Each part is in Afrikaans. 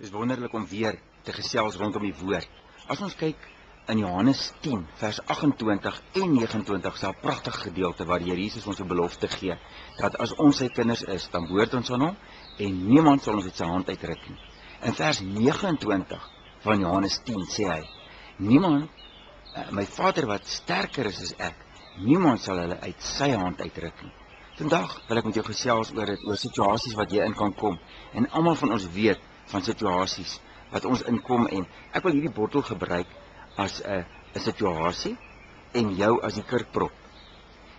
Dis wonderlik om weer te gesels rondom die woord. As ons kyk in Johannes 10 vers 28 en 29 is daar 'n pragtige gedeelte waar die Here Jesus ons 'n belofte gee dat as ons sy kinders is, dan behoort ons aan hom en niemand sal ons uit sy hand uitruk nie. In vers 29 van Johannes 10 sê hy: niemand, my Vader wat sterker is as ek, niemand sal hulle uit sy hand uitruk nie. Vandag wil ek met jou gesels oor situasies wat jy in kan kom. En almal van ons weet van situasies wat ons inkom, en ek wil hierdie bottel gebruik as 'n situasie en jou as die kurkprop.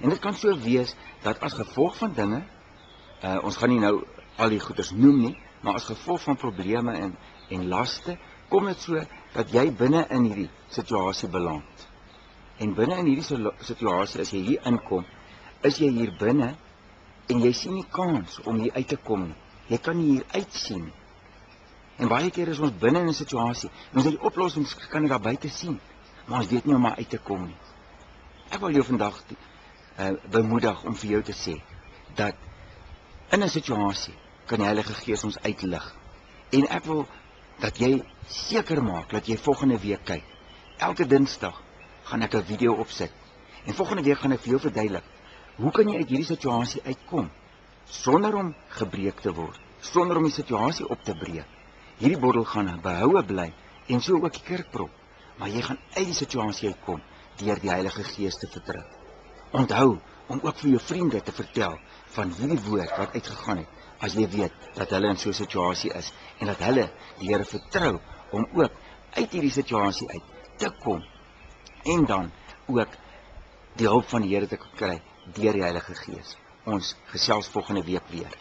En dit kan so wees dat as gevolg van dinge, ons gaan nie nou al die goeders noem nie, maar as gevolg van probleme en laste, kom dit so dat jy binne in hierdie situasie beland. En binne in hierdie situasie, as jy hier inkom, is jy hier binne en jy sien nie kans om hier uit te kom nie. Jy kan nie hier uitsien nie. En baie keer is ons binne in 'n situasie en ons het die oplossings kan daar buite sien, maar ons weet nie om uit te kom nie. Ek wil jou vandag bemoedig om vir jou te sê dat in 'n situasie kan die Heilige Gees ons uitlig. En ek wil dat jy seker maak dat jy volgende week kyk. Elke Dinsdag gaan ek 'n video opsit. En volgende week gaan ek vir jou verduidelik, hoe kan jy uit hierdie situasie uitkom sonder om gebreek te word, sonder om die situasie op te breek. Hierdie bottel gaan behoue bly en so ook die kurkprop, maar jy gaan uit die situasie uitkom deur die Heilige Gees te vertrou. Onthou om ook vir jou vriende te vertel van hierdie woord wat uitgegaan het, as jy weet dat hulle in so 'n situasie is en dat hulle die Here vertrou om ook uit hierdie situasie uit te kom en dan ook die hulp van die Here te kry deur die Heilige Gees. Ons gesels volgende week weer.